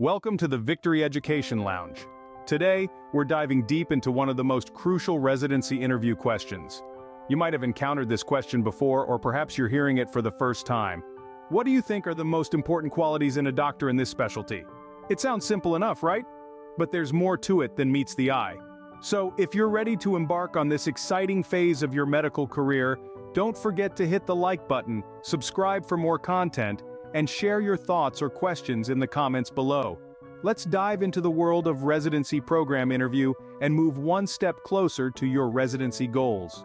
Welcome to the Victory Education Lounge. Today, we're diving deep into one of the most crucial residency interview questions. You might have encountered this question before, or perhaps you're hearing it for the first time. What do you think are the most important qualities in a doctor in this specialty? It sounds simple enough, right? But there's more to it than meets the eye. So, if you're ready to embark on this exciting phase of your medical career, don't forget to hit the like button, subscribe for more content, and share your thoughts or questions in the comments below. Let's dive into the world of residency program interview and move one step closer to your residency goals.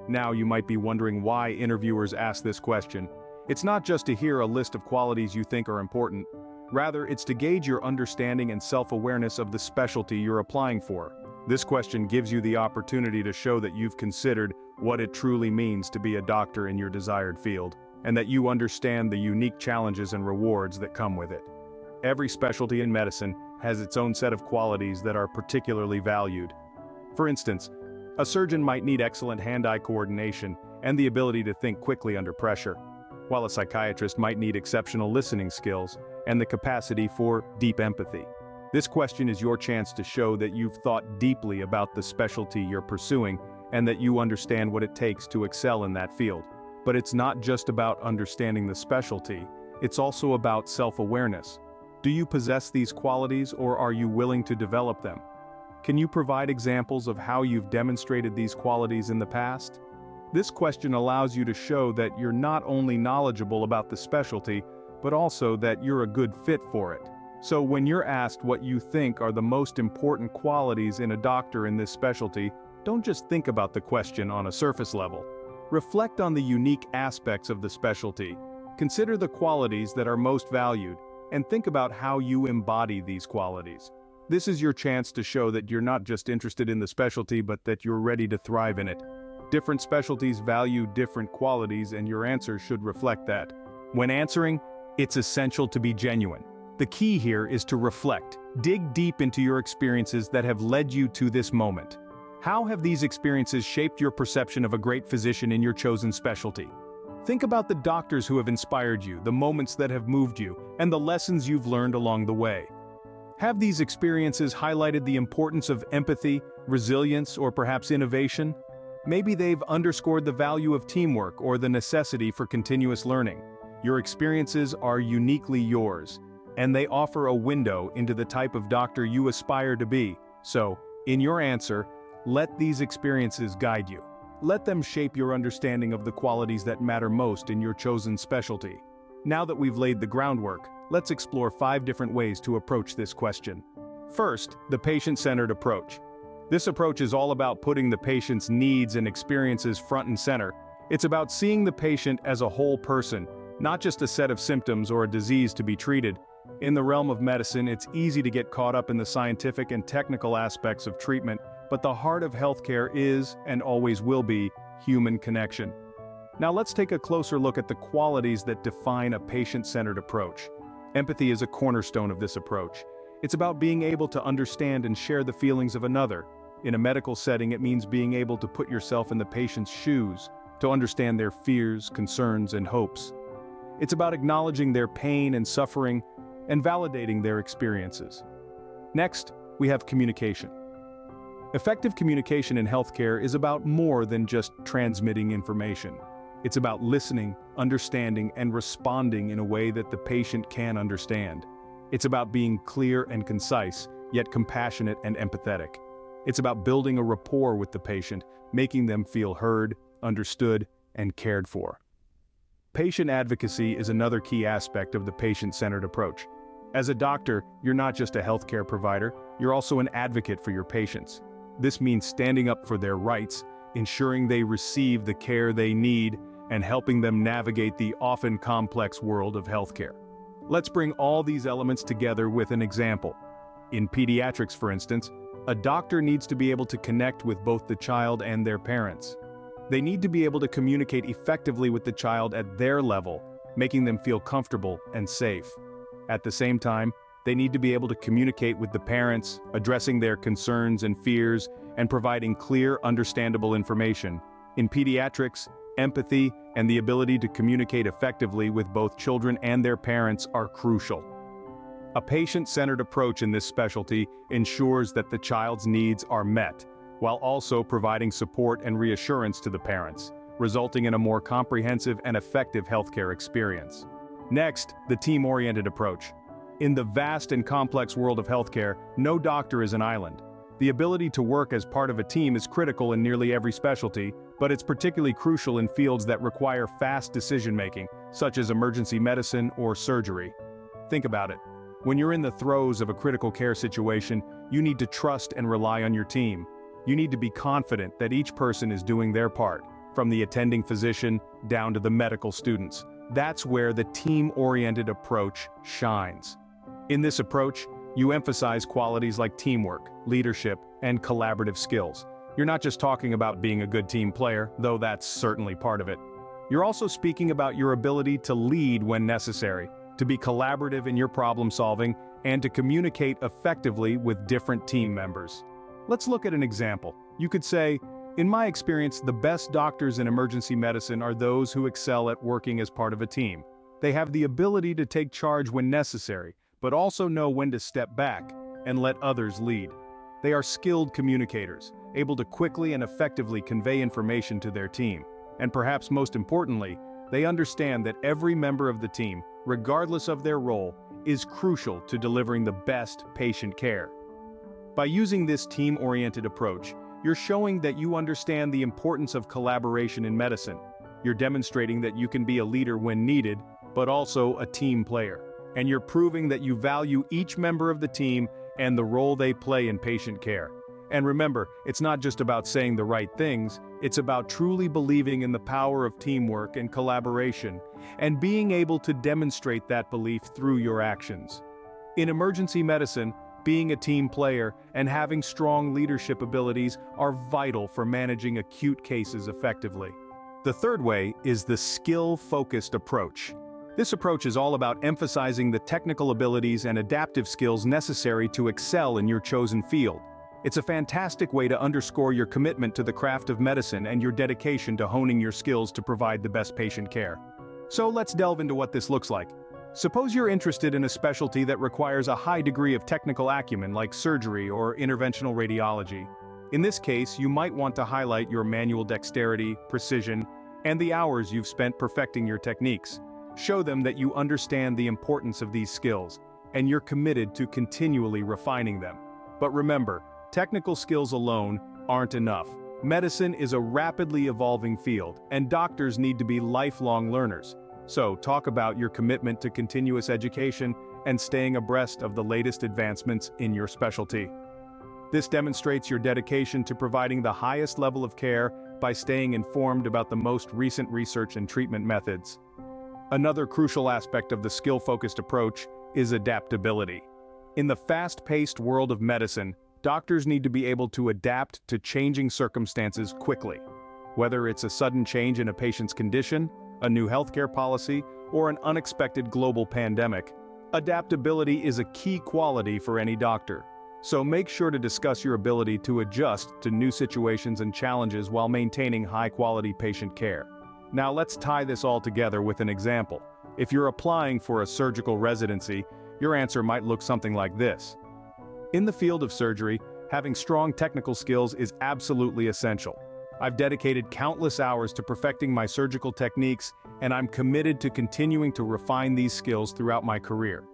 Now you might be wondering why interviewers ask this question. It's not just to hear a list of qualities you think are important. Rather, it's to gauge your understanding and self-awareness of the specialty you're applying for. This question gives you the opportunity to show that you've considered what it truly means to be a doctor in your desired field, and that you understand the unique challenges and rewards that come with it. Every specialty in medicine has its own set of qualities that are particularly valued. For instance, a surgeon might need excellent hand-eye coordination and the ability to think quickly under pressure, while a psychiatrist might need exceptional listening skills and the capacity for deep empathy. This question is your chance to show that you've thought deeply about the specialty you're pursuing and that you understand what it takes to excel in that field. But it's not just about understanding the specialty, it's also about self-awareness. Do you possess these qualities, or are you willing to develop them? Can you provide examples of how you've demonstrated these qualities in the past? This question allows you to show that you're not only knowledgeable about the specialty, but also that you're a good fit for it. So when you're asked what you think are the most important qualities in a doctor in this specialty, don't just think about the question on a surface level. Reflect on the unique aspects of the specialty. Consider the qualities that are most valued, and think about how you embody these qualities. This is your chance to show that you're not just interested in the specialty, but that you're ready to thrive in it. Different specialties value different qualities, and your answer should reflect that. When answering, it's essential to be genuine. The key here is to reflect. Dig deep into your experiences that have led you to this moment. How have these experiences shaped your perception of a great physician in your chosen specialty? Think about the doctors who have inspired you, the moments that have moved you, and the lessons you've learned along the way. Have these experiences highlighted the importance of empathy, resilience, or perhaps innovation? Maybe they've underscored the value of teamwork or the necessity for continuous learning. Your experiences are uniquely yours, and they offer a window into the type of doctor you aspire to be. So, in your answer, let these experiences guide you. Let them shape your understanding of the qualities that matter most in your chosen specialty. Now that we've laid the groundwork, let's explore 5 different ways to approach this question. First, the patient-centered approach. This approach is all about putting the patient's needs and experiences front and center. It's about seeing the patient as a whole person, not just a set of symptoms or a disease to be treated. In the realm of medicine, it's easy to get caught up in the scientific and technical aspects of treatment, but the heart of healthcare is, and always will be, human connection. Now let's take a closer look at the qualities that define a patient-centered approach. Empathy is a cornerstone of this approach. It's about being able to understand and share the feelings of another. In a medical setting, it means being able to put yourself in the patient's shoes, to understand their fears, concerns, and hopes. It's about acknowledging their pain and suffering, and validating their experiences. Next, we have communication. Effective communication in healthcare is about more than just transmitting information. It's about listening, understanding, and responding in a way that the patient can understand. It's about being clear and concise, yet compassionate and empathetic. It's about building a rapport with the patient, making them feel heard, understood, and cared for. Patient advocacy is another key aspect of the patient-centered approach. As a doctor, you're not just a healthcare provider, you're also an advocate for your patients. This means standing up for their rights, ensuring they receive the care they need, and helping them navigate the often complex world of healthcare. Let's bring all these elements together with an example. In pediatrics, for instance, a doctor needs to be able to connect with both the child and their parents. They need to be able to communicate effectively with the child at their level, making them feel comfortable and safe. At the same time, they need to be able to communicate with the parents, addressing their concerns and fears, and providing clear, understandable information. In pediatrics, empathy and the ability to communicate effectively with both children and their parents are crucial. A patient-centered approach in this specialty ensures that the child's needs are met, while also providing support and reassurance to the parents, resulting in a more comprehensive and effective healthcare experience. Next, the team-oriented approach. In the vast and complex world of healthcare, no doctor is an island. The ability to work as part of a team is critical in nearly every specialty, but it's particularly crucial in fields that require fast decision-making, such as emergency medicine or surgery. Think about it. When you're in the throes of a critical care situation, you need to trust and rely on your team. You need to be confident that each person is doing their part, from the attending physician down to the medical students. That's where the team-oriented approach shines. In this approach, you emphasize qualities like teamwork, leadership, and collaborative skills. You're not just talking about being a good team player, though that's certainly part of it. You're also speaking about your ability to lead when necessary, to be collaborative in your problem solving, and to communicate effectively with different team members. Let's look at an example. You could say, in my experience, the best doctors in emergency medicine are those who excel at working as part of a team. They have the ability to take charge when necessary, but also know when to step back and let others lead. They are skilled communicators, able to quickly and effectively convey information to their team. And perhaps most importantly, they understand that every member of the team, regardless of their role, is crucial to delivering the best patient care. By using this team-oriented approach, you're showing that you understand the importance of collaboration in medicine. You're demonstrating that you can be a leader when needed, but also a team player. And you're proving that you value each member of the team and the role they play in patient care. And remember, it's not just about saying the right things, it's about truly believing in the power of teamwork and collaboration, and being able to demonstrate that belief through your actions. In emergency medicine, being a team player and having strong leadership abilities are vital for managing acute cases effectively. The third way is the skill-focused approach. This approach is all about emphasizing the technical abilities and adaptive skills necessary to excel in your chosen field. It's a fantastic way to underscore your commitment to the craft of medicine and your dedication to honing your skills to provide the best patient care. So let's delve into what this looks like. Suppose you're interested in a specialty that requires a high degree of technical acumen like surgery or interventional radiology. In this case, you might want to highlight your manual dexterity, precision, and the hours you've spent perfecting your techniques. Show them that you understand the importance of these skills, and you're committed to continually refining them. But remember, technical skills alone aren't enough. Medicine is a rapidly evolving field, and doctors need to be lifelong learners. So, talk about your commitment to continuous education and staying abreast of the latest advancements in your specialty. This demonstrates your dedication to providing the highest level of care by staying informed about the most recent research and treatment methods. Another crucial aspect of the skill-focused approach is adaptability. In the fast-paced world of medicine, doctors need to be able to adapt to changing circumstances quickly. Whether it's a sudden change in a patient's condition, a new healthcare policy, or an unexpected global pandemic, adaptability is a key quality for any doctor. So make sure to discuss your ability to adjust to new situations and challenges while maintaining high-quality patient care. Now let's tie this all together with an example. If you're applying for a surgical residency, your answer might look something like this. In the field of surgery, having strong technical skills is absolutely essential. I've dedicated countless hours to perfecting my surgical techniques, and I'm committed to continuing to refine these skills throughout my career.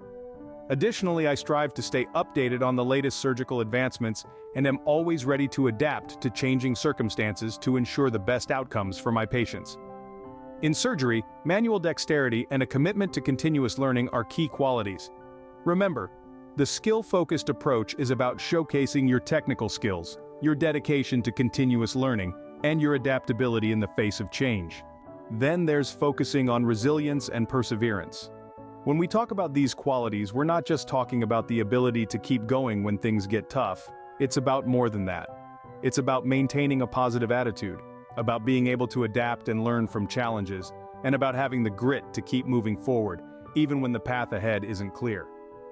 Additionally, I strive to stay updated on the latest surgical advancements and am always ready to adapt to changing circumstances to ensure the best outcomes for my patients. In surgery, manual dexterity and a commitment to continuous learning are key qualities. Remember, the skill-focused approach is about showcasing your technical skills, your dedication to continuous learning, and your adaptability in the face of change. Then there's focusing on resilience and perseverance. When we talk about these qualities, we're not just talking about the ability to keep going when things get tough. It's about more than that. It's about maintaining a positive attitude, about being able to adapt and learn from challenges, and about having the grit to keep moving forward, even when the path ahead isn't clear.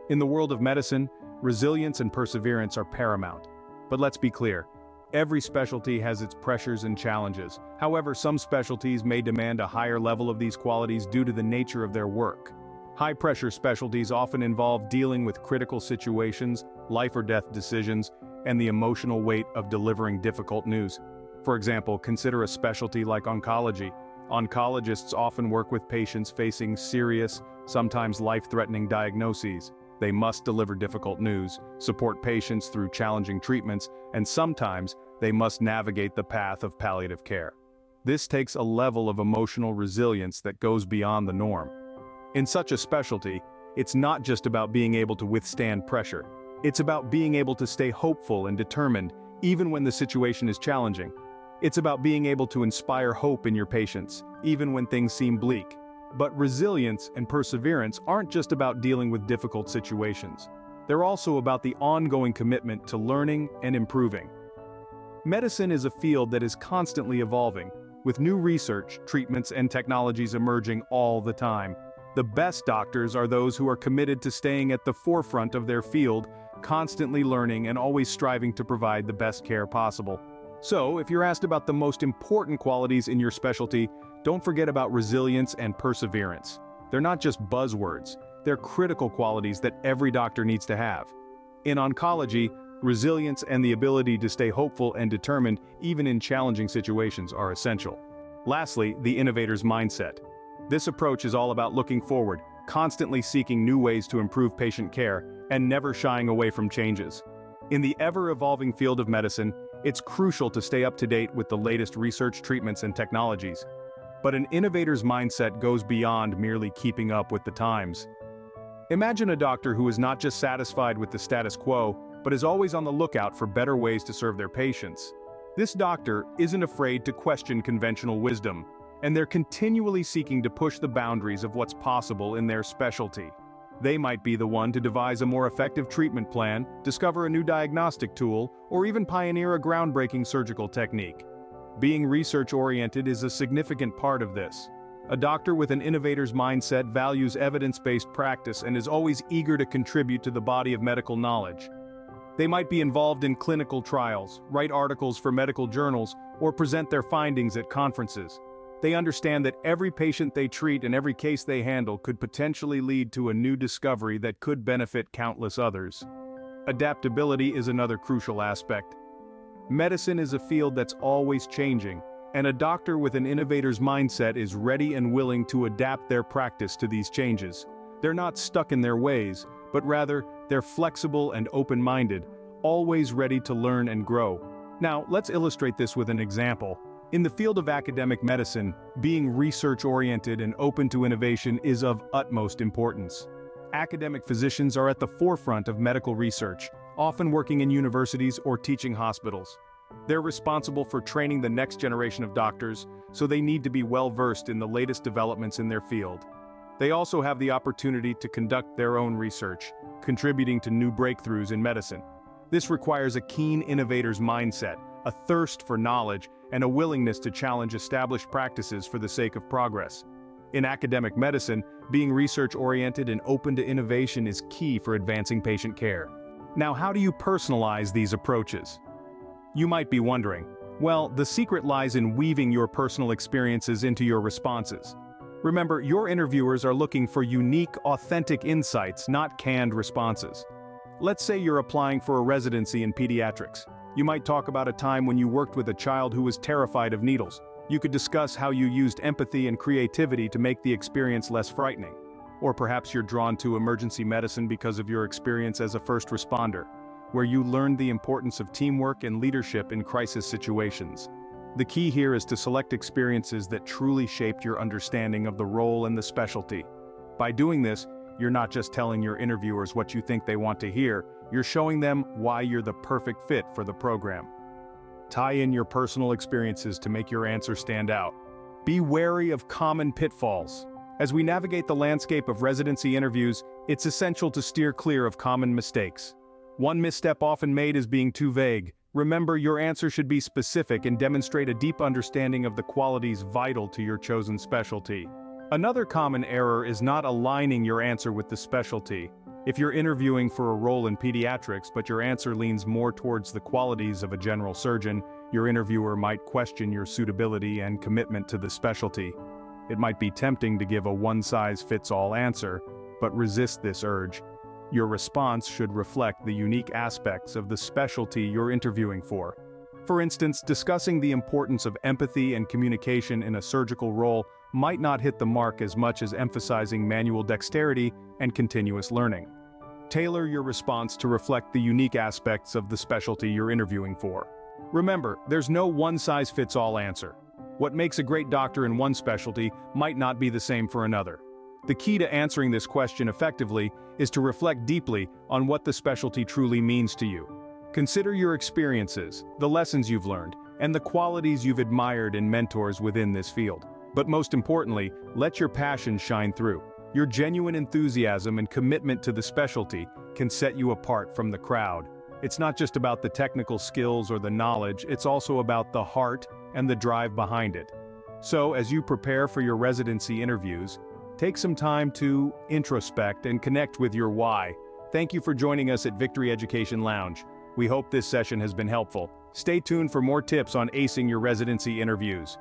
In the world of medicine, resilience and perseverance are paramount. But let's be clear, every specialty has its pressures and challenges. However, some specialties may demand a higher level of these qualities due to the nature of their work. High-pressure specialties often involve dealing with critical situations, life-or-death decisions, and the emotional weight of delivering difficult news. For example, consider a specialty like oncology. Oncologists often work with patients facing serious, sometimes life-threatening diagnoses. They must deliver difficult news, support patients through challenging treatments, and sometimes they must navigate the path of palliative care. This takes a level of emotional resilience that goes beyond the norm. In such a specialty, it's not just about being able to withstand pressure. It's about being able to stay hopeful and determined, even when the situation is challenging. It's about being able to inspire hope in your patients, even when things seem bleak. But resilience and perseverance aren't just about dealing with difficult situations. They're also about the ongoing commitment to learning and improving. Medicine is a field that is constantly evolving, with new research, treatments, and technologies emerging all the time. The best doctors are those who are committed to staying at the forefront of their field, constantly learning and always striving to provide the best care possible. So, if you're asked about the most important qualities in your specialty, don't forget about resilience and perseverance. They're not just buzzwords, they're critical qualities that every doctor needs to have. In oncology, resilience and the ability to stay hopeful and determined even in challenging situations are essential. Lastly, the innovator's mindset. This approach is all about looking forward, constantly seeking new ways to improve patient care, and never shying away from changes. In the ever-evolving field of medicine, it's crucial to stay up to date with the latest research, treatments, and technologies. But an innovator's mindset goes beyond merely keeping up with the times. Imagine a doctor who is not just satisfied with the status quo, but is always on the lookout for better ways to serve their patients. This doctor isn't afraid to question conventional wisdom, and they're continually seeking to push the boundaries of what's possible in their specialty. They might be the one to devise a more effective treatment plan, discover a new diagnostic tool, or even pioneer a groundbreaking surgical technique. Being research-oriented is a significant part of this. A doctor with an innovator's mindset values evidence-based practice and is always eager to contribute to the body of medical knowledge. They might be involved in clinical trials, write articles for medical journals, or present their findings at conferences. They understand that every patient they treat and every case they handle could potentially lead to a new discovery that could benefit countless others. Adaptability is another crucial aspect. Medicine is a field that's always changing, and a doctor with an innovator's mindset is ready and willing to adapt their practice to these changes. They're not stuck in their ways, but rather, they're flexible and open-minded, always ready to learn and grow. Now, let's illustrate this with an example. In the field of academic medicine, being research-oriented and open to innovation is of utmost importance. Academic physicians are at the forefront of medical research, often working in universities or teaching hospitals. They're responsible for training the next generation of doctors, so they need to be well-versed in the latest developments in their field. They also have the opportunity to conduct their own research, contributing to new breakthroughs in medicine. This requires a keen innovator's mindset, a thirst for knowledge, and a willingness to challenge established practices for the sake of progress. In academic medicine, being research-oriented and open to innovation is key for advancing patient care. Now, how do you personalize these approaches? You might be wondering, well, the secret lies in weaving your personal experiences into your responses. Remember, your interviewers are looking for unique, authentic insights, not canned responses. Let's say you're applying for a residency in pediatrics. You might talk about a time when you worked with a child who was terrified of needles. You could discuss how you used empathy and creativity to make the experience less frightening. Or perhaps you're drawn to emergency medicine because of your experience as a first responder, where you learned the importance of teamwork and leadership in crisis situations. The key here is to select experiences that truly shaped your understanding of the role and the specialty. By doing this, you're not just telling your interviewers what you think they want to hear, you're showing them why you're the perfect fit for the program. Tie in your personal experiences to make your answer stand out. Be wary of common pitfalls. As we navigate the landscape of residency interviews, it's essential to steer clear of common mistakes. One misstep often made is being too vague. Remember, your answer should be specific and demonstrate a deep understanding of the qualities vital to your chosen specialty. Another common error is not aligning your answer with the specialty. If you're interviewing for a role in pediatrics but your answer leans more towards the qualities of a general surgeon, your interviewer might question your suitability and commitment to the specialty. It might be tempting to give a one-size-fits-all answer, but resist this urge. Your response should reflect the unique aspects of the specialty you're interviewing for. For instance, discussing the importance of empathy and communication in a surgical role might not hit the mark as much as emphasizing manual dexterity and continuous learning. Tailor your response to reflect the unique aspects of the specialty you're interviewing for. Remember, there's no one-size-fits-all answer. What makes a great doctor in one specialty might not be the same for another. The key to answering this question effectively is to reflect deeply on what the specialty truly means to you. Consider your experiences, the lessons you've learned, and the qualities you've admired in mentors within this field. But most importantly, let your passion shine through. Your genuine enthusiasm and commitment to the specialty can set you apart from the crowd. It's not just about the technical skills or the knowledge, it's also about the heart and the drive behind it. So, as you prepare for your residency interviews, take some time to introspect and connect with your why. Thank you for joining us at Victory Education Lounge. We hope this session has been helpful. Stay tuned for more tips on acing your residency interviews.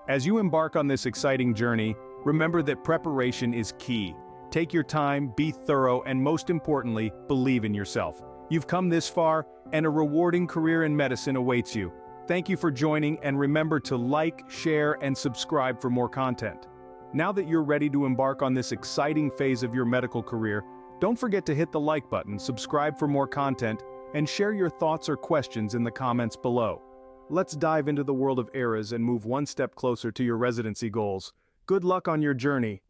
As you embark on this exciting journey, remember that preparation is key. Take your time, be thorough, and most importantly, believe in yourself. You've come this far, and a rewarding career in medicine awaits you. Thank you for joining, and remember to like, share, and subscribe for more content. Now that you're ready to embark on this exciting phase of your medical career, don't forget to hit the like button, subscribe for more content, and share your thoughts or questions in the comments below. Let's dive into the world of eras and move one step closer to your residency goals. Good luck on your journey.